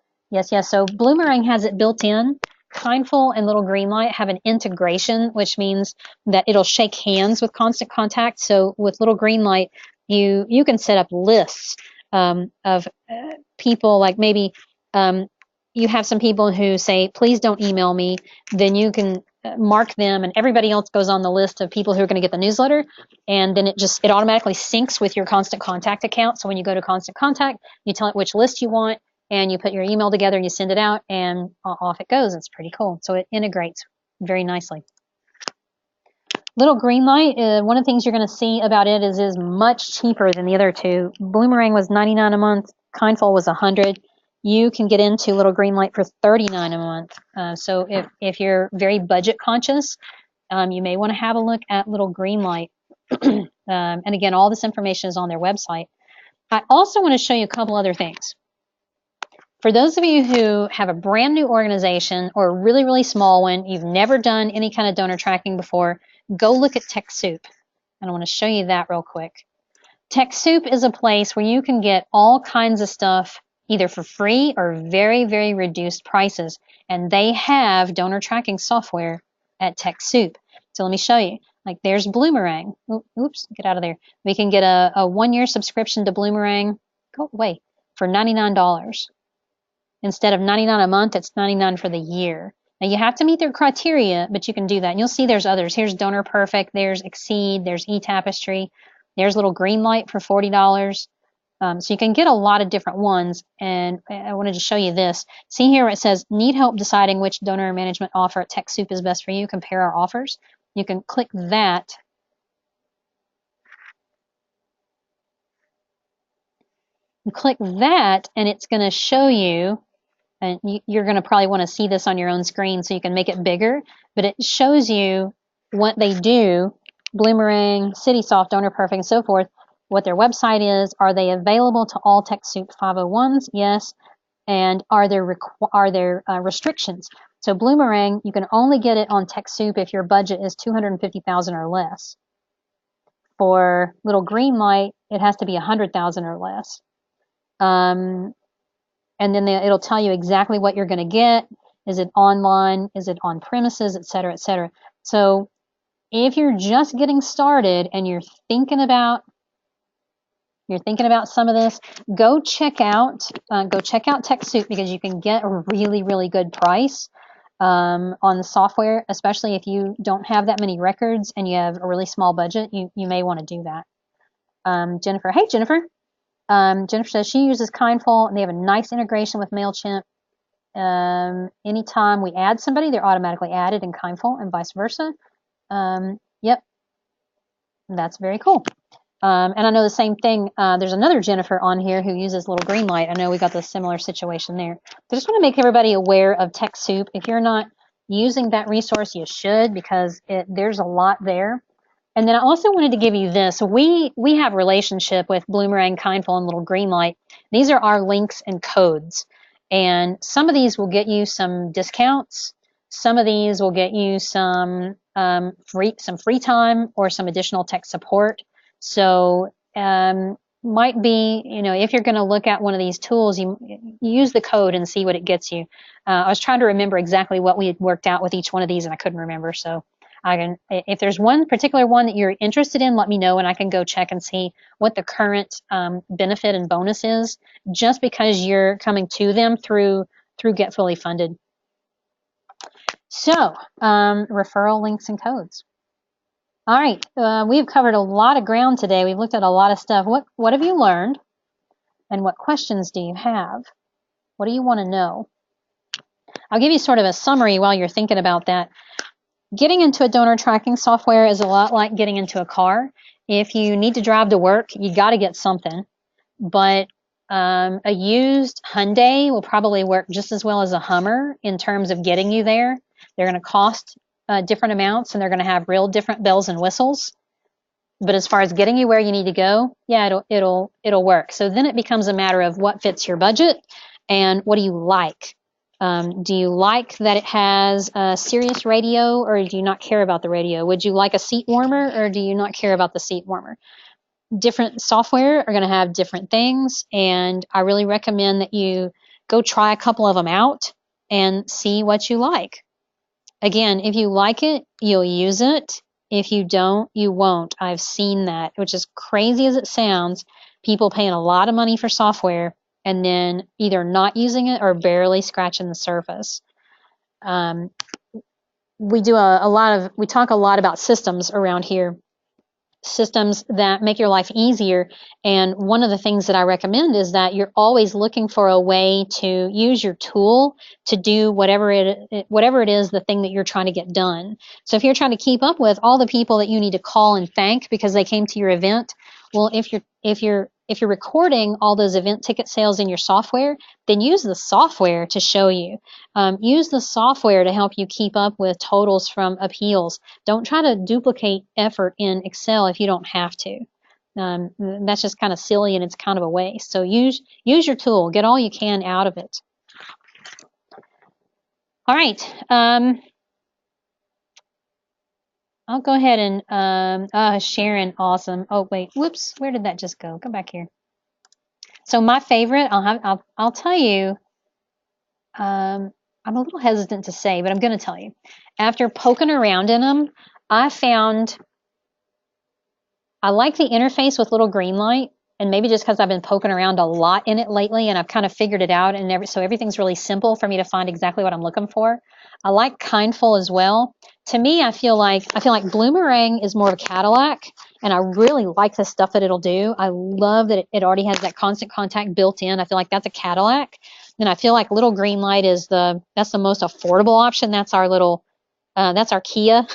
[SPEAKER 1] So Bloomerang has it built in. Kindful and Little Greenlight have an integration, which means that it'll shake hands with Constant Contact. So with Little Greenlight, you can set up lists of people, like maybe you have some people who say, please don't email me. Then you can mark them, and everybody else goes on the list of people who are going to get the newsletter, and then it automatically syncs with your Constant Contact account. So when you go to Constant Contact, you tell it which list you want, and you put your email together and you send it out, and off it goes. It's pretty cool. So it integrates very nicely. Little Greenlight, one of the things you're going to see about it is much cheaper than the other two. Bloomerang was $99 a month. Kindful was $100. You can get into Little Greenlight for $39 a month. So if you're very budget conscious, you may want to have a look at Little Greenlight. And again, all this information is on their website. I also want to show you a couple other things. For those of you who have a brand new organization or a really, really small one, you've never done any kind of donor tracking before, go look at TechSoup. And I want to show you that real quick. TechSoup is a place where you can get all kinds of stuff either for free or very, very reduced prices. And they have donor tracking software at TechSoup. So let me show you. Like there's Bloomerang. Oops, get out of there. We can get a 1-year subscription to Bloomerang. Go away. For $99. Instead of $99 a month, it's $99 for the year. Now you have to meet their criteria, but you can do that. And you'll see there's others. Here's Donor Perfect, there's Exceed, there's eTapestry, there's Little Greenlight for $40. So you can get a lot of different ones. And I wanted to show you this. See here where it says, need help deciding which donor management offer at TechSoup is best for you? Compare our offers. You can click that. You click that, and it's going to show you. And you're going to probably want to see this on your own screen so you can make it bigger, but it shows you what they do, Bloomerang, CitySoft, Donor Perfect, and so forth, what their website is. Are they available to all TechSoup 501s? Yes. And are there restrictions? So Bloomerang, you can only get it on TechSoup if your budget is $250,000 or less. For Little Greenlight, it has to be $100,000 or less. And then it'll tell you exactly what you're going to get. Is it online? Is it on premises, et cetera, et cetera. So if you're just getting started and you're thinking about some of this, go check out TechSoup, because you can get a really, really good price on the software, especially if you don't have that many records and you have a really small budget. You may want to do that. Jennifer, hey Jennifer. Jennifer says she uses Kindful, and they have a nice integration with MailChimp. Anytime we add somebody, they're automatically added in Kindful, and vice versa. Yep, that's very cool. And I know the same thing. There's another Jennifer on here who uses little green light. I know we got the similar situation there. So I just want to make everybody aware of TechSoup. If you're not using that resource, you should, because there's a lot there. And then I also wanted to give you this. We have a relationship with Bloomerang, Kindful, and Little Greenlight. These are our links and codes. And some of these will get you some discounts. Some of these will get you some free time or some additional tech support. So might be, if you're going to look at one of these tools, you use the code and see what it gets you. I was trying to remember exactly what we had worked out with each one of these, and I couldn't remember. So if there's one particular one that you're interested in, let me know, and I can go check and see what the current benefit and bonus is, just because you're coming to them through Get Fully Funded. So referral links and codes. All right, we've covered a lot of ground today. We've looked at a lot of stuff. What have you learned, and what questions do you have? What do you want to know? I'll give you sort of a summary while you're thinking about that. Getting into a donor tracking software is a lot like getting into a car. If you need to drive to work, you got to get something. But a used Hyundai will probably work just as well as a Hummer in terms of getting you there. They're going to cost different amounts, and they're going to have real different bells and whistles. But as far as getting you where you need to go, yeah, it'll work. So then it becomes a matter of what fits your budget and what do you like. Do you like that it has a Sirius radio, or do you not care about the radio? Would you like a seat warmer, or do you not care about the seat warmer? Different software are going to have different things, and I really recommend that you go try a couple of them out and see what you like. Again, if you like it, you'll use it. If you don't, you won't. I've seen that, which is crazy as it sounds, people paying a lot of money for software and then either not using it or barely scratching the surface. We talk a lot about systems around here, systems that make your life easier. And one of the things that I recommend is that you're always looking for a way to use your tool to do whatever it is, the thing that you're trying to get done. So if you're trying to keep up with all the people that you need to call and thank because they came to your event, well, if you're recording all those event ticket sales in your software, then use the software to show you. Use the software to help you keep up with totals from appeals. Don't try to duplicate effort in Excel if you don't have to. That's just kind of silly, and it's kind of a waste. So use your tool. Get all you can out of it. All right. I'll go ahead and Sharon, awesome. Oh wait, whoops, where did that just go? Come back here. So my favorite, I'll tell you. I'm a little hesitant to say, but I'm going to tell you. After poking around in them, I found I like the interface with Little Greenlight, and maybe just because I've been poking around a lot in it lately, and I've kind of figured it out, and so everything's really simple for me to find exactly what I'm looking for. I like Kindful as well. To me, I feel like Bloomerang is more of a Cadillac, and I really like the stuff that it'll do. I love that it already has that constant contact built in. I feel like that's a Cadillac. And I feel like Little Greenlight is that's the most affordable option. That's our Kia.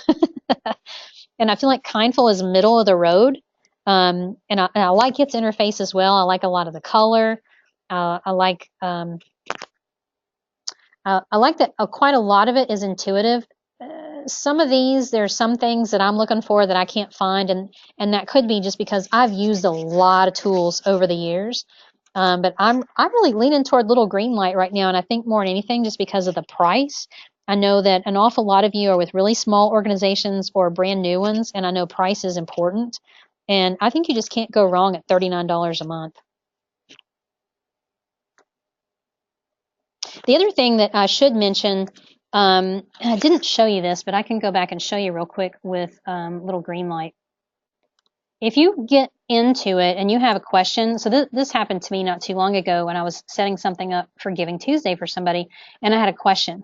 [SPEAKER 1] And I feel like Kindful is middle of the road. And I like its interface as well. I like a lot of the color. I like that quite a lot of it is intuitive. Some of these, there's some things that I'm looking for that I can't find, and that could be just because I've used a lot of tools over the years. But I'm really leaning toward Little Greenlight right now, and I think more than anything just because of the price. I know that an awful lot of you are with really small organizations or brand new ones, and I know price is important. And I think you just can't go wrong at $39 a month. The other thing that I should mention, I didn't show you this, but I can go back and show you real quick with Little Greenlight. If you get into it and you have a question, so this happened to me not too long ago when I was setting something up for Giving Tuesday for somebody, and I had a question.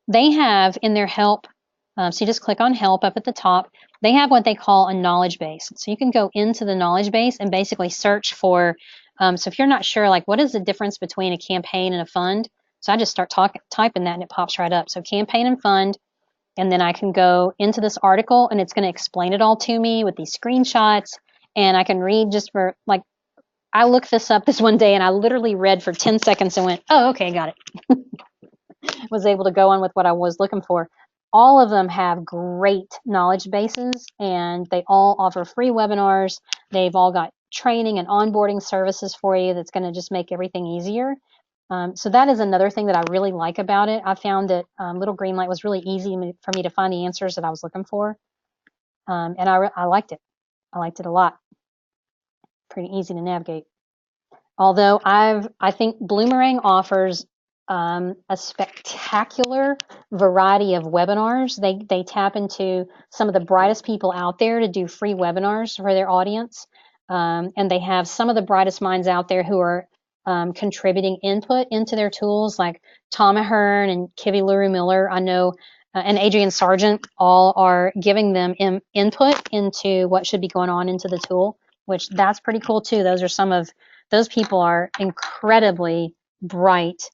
[SPEAKER 1] They have in their help, so you just click on help up at the top, they have what they call a knowledge base. So you can go into the knowledge base and basically search for, so if you're not sure, like what is the difference between a campaign and a fund? So I just start typing that and it pops right up. So campaign and fund, and then I can go into this article and it's going to explain it all to me with these screenshots. and I can read just for like, I looked this up this one day and I literally read for 10 seconds and went, oh, okay, got it. Was able to go on with what I was looking for. All of them have great knowledge bases and they all offer free webinars. They've all got training and onboarding services for you that's going to just make everything easier. So that is another thing that I really like about it. I found that Little Green Light was really easy for me to find the answers that I was looking for. And I liked it. I liked it a lot. Pretty easy to navigate. Although I think Bloomerang offers a spectacular variety of webinars. They tap into some of the brightest people out there to do free webinars for their audience. And they have some of the brightest minds out there who are contributing input into their tools, like Tom Ahern and Kivi Luru Miller. I know, and Adrian Sargent all are giving them input into what should be going on into the tool, which that's pretty cool too. Those people are incredibly bright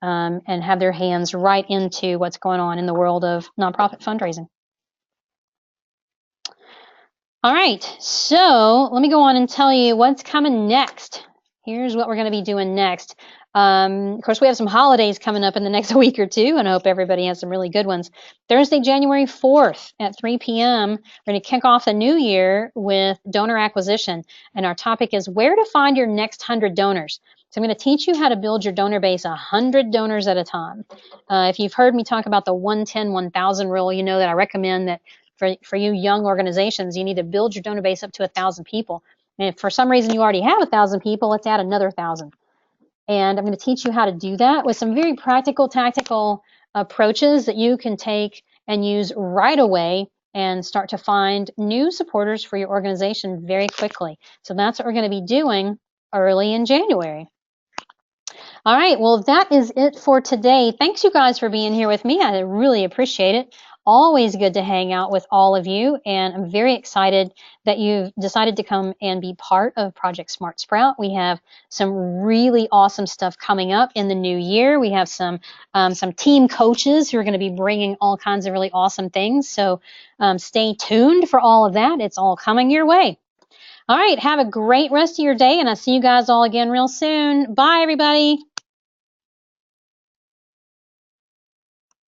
[SPEAKER 1] and have their hands right into what's going on in the world of nonprofit fundraising. All right, so let me go on and tell you what's coming next. Here's what we're going to be doing next. Of course, we have some holidays coming up in the next week or two, and I hope everybody has some really good ones. Thursday, January 4th at 3 p.m., we're going to kick off the new year with donor acquisition, and our topic is where to find your next 100 donors. So I'm going to teach you how to build your donor base 100 donors at a time. If you've heard me talk about the 110-1000 rule, you know that I recommend that for you young organizations, you need to build your donor base up to 1,000 people. And if for some reason you already have 1,000 people, let's add another 1,000. And I'm going to teach you how to do that with some very practical, tactical approaches that you can take and use right away and start to find new supporters for your organization very quickly. So that's what we're going to be doing early in January. All right, well, that is it for today. Thanks, you guys, for being here with me. I really appreciate it. Always good to hang out with all of you, and I'm very excited that you've decided to come and be part of Project SmartSprout. We have some really awesome stuff coming up in the new year. We have some team coaches who are going to be bringing all kinds of really awesome things, so stay tuned for all of that. It's all coming your way. All right, have a great rest of your day, and I'll see you guys all again real soon. Bye, everybody.